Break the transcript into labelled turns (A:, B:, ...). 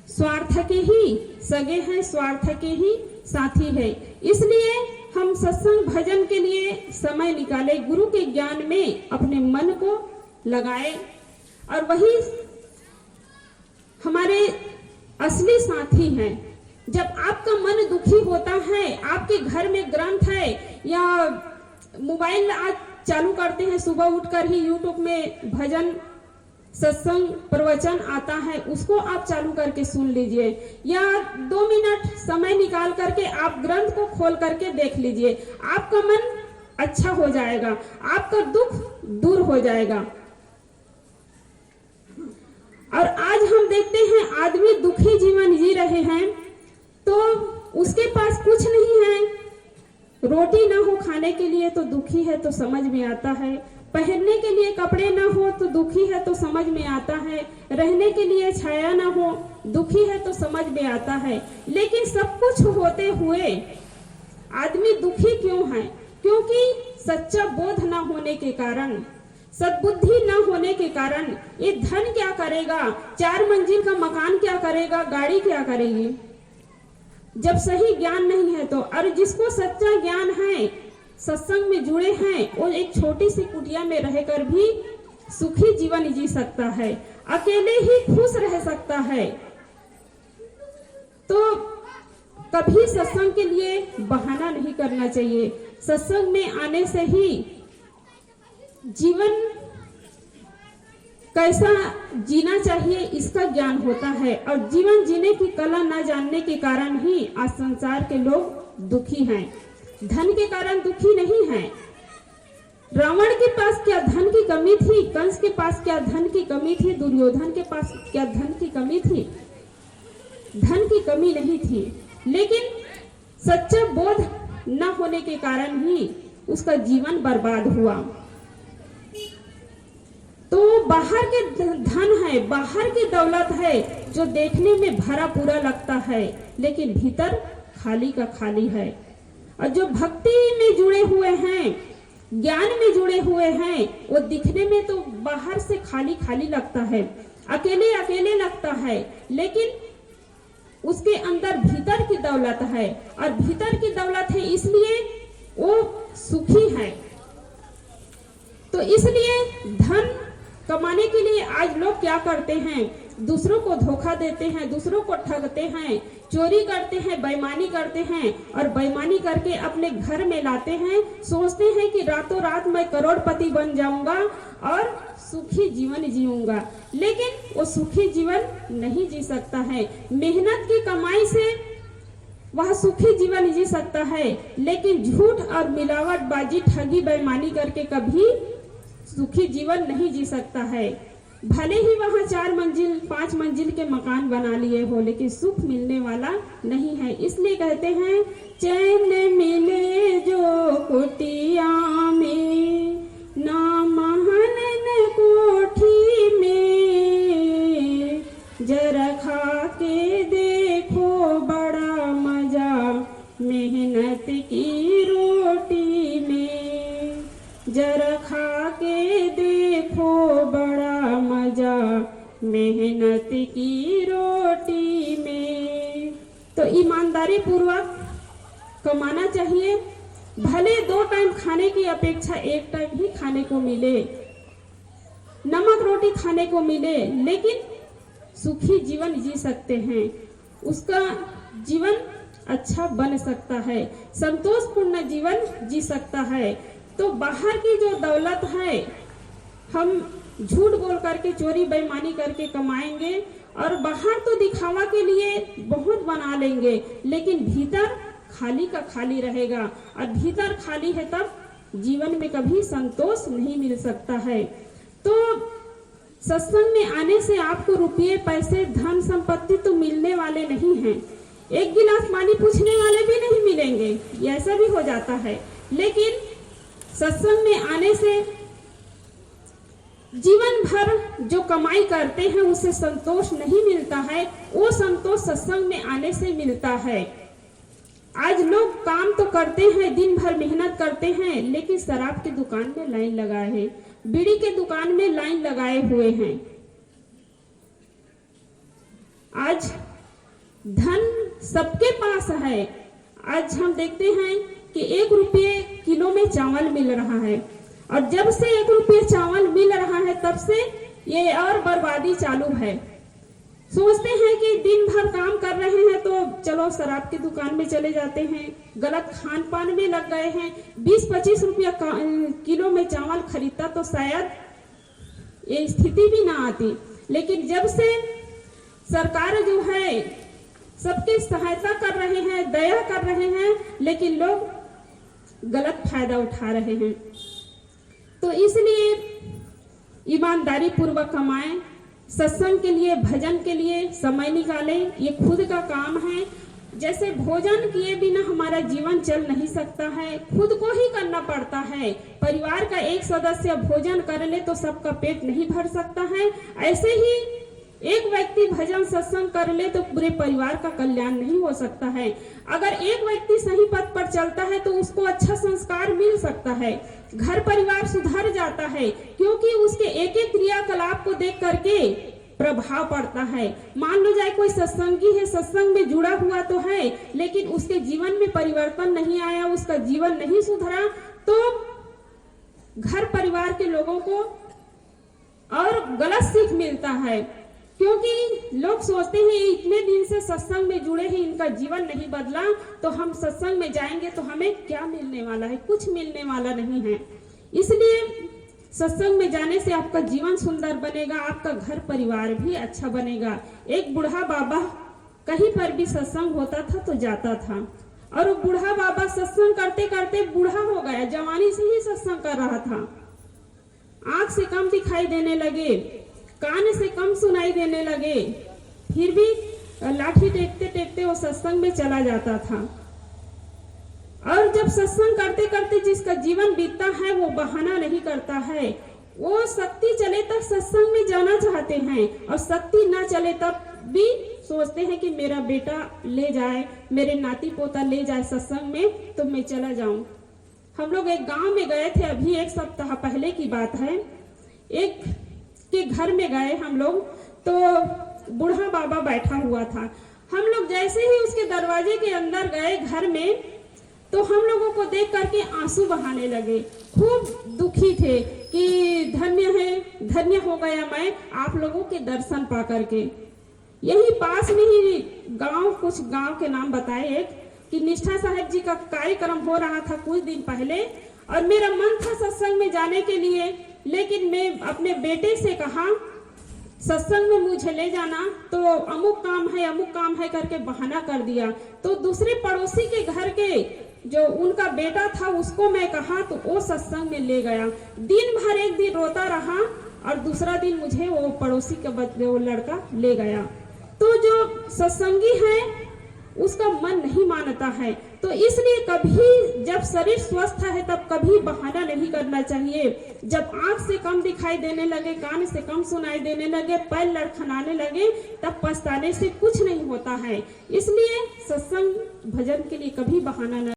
A: स्वार्थ के ही सगे हैं, स्वार्थ के ही साथी है। इसलिए हम सत्संग भजन के लिए समय निकाले, गुरु के ज्ञान में अपने मन को लगाए और वही हमारे असली साथी हैं। जब आपका मन दुखी होता है, आपके घर में ग्रंथ है या मोबाइल आज चालू करते हैं, सुबह उठकर ही यूट्यूब में भजन सत्संग प्रवचन आता है, उसको आप चालू करके सुन लीजिए या 2 मिनट समय निकाल करके आप ग्रंथ को खोल करके देख लीजिए। आपका मन अच्छा हो जाएगा, आपका दुख दूर हो जाएगा। और आज हम देखते हैं आदमी दुखी जीवन जी रहे हैं तो उसके पास कुछ नहीं है, रोटी ना हो खाने के लिए तो दुखी है, तो समझ में आता है। पहनने के लिए कपड़े ना हो तो दुखी है, तो समझ में आता है। रहने के लिए छाया ना हो, दुखी है, तो समझ में आता है। लेकिन सब कुछ होते हुए आदमी दुखी क्यों है? क्योंकि सच्चा बोध ना होने के कारण, सद्बुद्धि न होने के कारण। ये धन क्या करेगा, 4 मंजिल का मकान क्या करेगा, गाड़ी क्या करेगी, जब सही ज्ञान नहीं है तो। और जिसको सच्चा ज्ञान है, सत्संग में जुड़े हैं, वो एक छोटी सी कुटिया में रहकर भी सुखी जीवन जी सकता है, अकेले ही खुश रह सकता है। तो कभी सत्संग के लिए बहाना नहीं करना चाहिए। सत्संग में आने से ही जीवन कैसा जीना चाहिए इसका ज्ञान होता है। और जीवन जीने की कला न जानने के कारण ही आज संसार के लोग दुखी हैं। धन के कारण दुखी नहीं हैं। रावण के पास क्या धन की कमी थी, कंस के पास क्या धन की कमी थी, दुर्योधन के पास क्या धन की कमी थी? धन की कमी नहीं थी, लेकिन सच्चा बोध न होने के कारण ही उसका जीवन बर्बाद हुआ। तो बाहर के धन है, बाहर की दौलत है जो देखने में भरा पूरा लगता है, लेकिन भीतर खाली का खाली है। और जो भक्ति में जुड़े हुए हैं, ज्ञान में जुड़े हुए हैं, वो दिखने में तो बाहर से खाली खाली लगता है, अकेले अकेले लगता है, लेकिन उसके अंदर भीतर की दौलत है। और भीतर की दौलत है इसलिए वो सुखी है। तो इसलिए धन कमाने के लिए आज लोग क्या करते हैं? दूसरों को धोखा देते हैं, दूसरों को ठगते हैं, चोरी करते हैं, बेईमानी करते हैं और बेईमानी करके अपने घर में लाते हैं। सोचते हैं कि रातों रात मैं करोड़पति बन जाऊंगा और सुखी जीवन जीऊंगा, लेकिन वो सुखी जीवन नहीं जी सकता है। मेहनत की कमाई से वह सुखी जीवन जी सकता है, लेकिन झूठ और मिलावटबाजी, ठगी, बेईमानी करके कभी सुखी जीवन नहीं जी सकता है। भले ही वहां 4 मंजिल 5 मंजिल के मकान बना लिए हो, लेकिन सुख मिलने वाला नहीं है। इसलिए कहते हैं चैन मिले जो कुटिया में, ना महल न कोठी में, जरा खा के देखो बड़ा मजा मेहनत की रोटी में, जरा खा के देखो बड़ा मजा मेहनत की रोटी में। तो ईमानदारी पूर्वक कमाना चाहिए। भले 2 टाइम खाने की अपेक्षा 1 टाइम ही खाने को मिले, नमक रोटी खाने को मिले, लेकिन सुखी जीवन जी सकते हैं। उसका जीवन अच्छा बन सकता है, संतोषपूर्ण जीवन जी सकता है। तो बाहर की जो दौलत है, हम झूठ बोल करके, चोरी बेईमानी करके कमाएंगे और बाहर तो दिखावा के लिए बहुत बना लेंगे, लेकिन भीतर खाली का खाली रहेगा। और भीतर खाली है तब जीवन में कभी संतोष नहीं मिल सकता है। तो सत्संग में आने से आपको रुपये, पैसे, धन संपत्ति तो मिलने वाले नहीं हैं। 1 गिलास पानी पूछने वाले भी नहीं मिलेंगे, ऐसा भी हो जाता है। लेकिन सत्संग में आने से जीवन भर जो कमाई करते हैं उससे संतोष नहीं मिलता है, वो संतोष सत्संग में आने से मिलता है। आज लोग काम तो करते हैं, दिन भर मेहनत करते हैं, लेकिन शराब की दुकान में लाइन लगाए हैं, बीड़ी के दुकान में लाइन लगाए हुए हैं। आज धन सबके पास है। आज हम देखते हैं कि 1 रुपये किलो में चावल मिल रहा है, और जब से 1 रुपये चावल मिल रहा है तब से ये और बर्बादी चालू है। सोचते हैं कि दिन भर काम कर रहे हैं तो चलो शराब की दुकान में चले जाते हैं, गलत खान पान में लग गए हैं। 20-25 रुपया किलो में चावल खरीदता तो शायद ये स्थिति भी ना आती। लेकिन जब से सरकार जो है सबकी सहायता कर रहे हैं, दया कर रहे हैं, लेकिन लोग गलत फायदा उठा रहे हैं। तो इसलिए ईमानदारी पूर्वक कमाएं, सत्संग के लिए, भजन के लिए समय निकालें, ये खुद का काम है। जैसे भोजन किए बिना हमारा जीवन चल नहीं सकता है, खुद को ही करना पड़ता है। परिवार का एक सदस्य भोजन कर ले तो सबका पेट नहीं भर सकता है, ऐसे ही एक व्यक्ति भजन सत्संग कर ले तो पूरे परिवार का कल्याण नहीं हो सकता है। अगर एक व्यक्ति सही पथ पर चलता है तो उसको अच्छा संस्कार मिल सकता है, घर परिवार सुधर जाता है, क्योंकि उसके एक एक क्रियाकलाप को देख करके प्रभाव पड़ता है। मान लो जाए कोई सत्संगी है, सत्संग में जुड़ा हुआ तो है, लेकिन उसके जीवन में परिवर्तन नहीं आया, उसका जीवन नहीं सुधरा, तो घर परिवार के लोगों को और गलत सीख मिलता है, क्योंकि लोग सोचते हैं इतने दिन से सत्संग में जुड़े हैं, इनका जीवन नहीं बदला, तो हम सत्संग में जाएंगे तो हमें क्या मिलने वाला है? कुछ मिलने वाला नहीं है। इसलिए सत्संग में जाने से आपका जीवन सुंदर बनेगा, आपका घर परिवार भी अच्छा बनेगा। एक बूढ़ा बाबा कहीं पर भी सत्संग होता था तो जाता था, और वो बूढ़ा बाबा सत्संग करते करते बूढ़ा हो गया, जवानी से ही सत्संग कर रहा था। आंख से कम दिखाई देने लगे, कान से कम सुनाई देने लगे, फिर भी लाठी टेकते टेकते वो सत्संग में चला जाता था। और जब सत्संग करते करते जिसका जीवन बीतता है वो बहाना नहीं करता है, वो शक्ति चले तक सत्संग में जाना चाहते हैं, और शक्ति ना चले तब भी सोचते हैं कि मेरा बेटा ले जाए, मेरे नाती पोता ले जाए सत्संग में तो मैं चला जाऊं। हम लोग एक गांव में गए थे, अभी 1 सप्ताह पहले की बात है। एक के घर में गए हम लोग, तो बूढ़ा बाबा बैठा हुआ था। हम लोग जैसे ही उसके दरवाजे के अंदर गए घर में, तो हम लोगों को देख करके आंसू बहाने लगे, खूब दुखी थे कि धन्य है, धन्य हो गया मैं आप लोगों के दर्शन पा करके। यही पास में ही गांव, कुछ गांव के नाम बताए, एक कि निष्ठा साहब जी का कार्यक्रम हो रहा था कुछ दिन पहले, और मेरा मन था सत्संग में जाने के लिए, लेकिन मैं अपने बेटे से कहा सत्संग में मुझे ले जाना, तो अमुक काम है करके बहाना कर दिया। तो दूसरे पड़ोसी के घर के जो उनका बेटा था उसको मैं कहा तो वो सत्संग में ले गया। दिन भर एक दिन रोता रहा, और दूसरा दिन मुझे वो पड़ोसी के बदले वो लड़का ले गया। तो जो सत्संगी है उसका मन नहीं मानता है। तो इसलिए कभी जब शरीर स्वस्थ है तब कभी बहाना नहीं करना चाहिए। जब आंख से कम दिखाई देने लगे, कान से कम सुनाई देने लगे, पैर लड़खड़ाने लगे, तब पछताने से कुछ नहीं होता है। इसलिए सत्संग भजन के लिए कभी बहाना न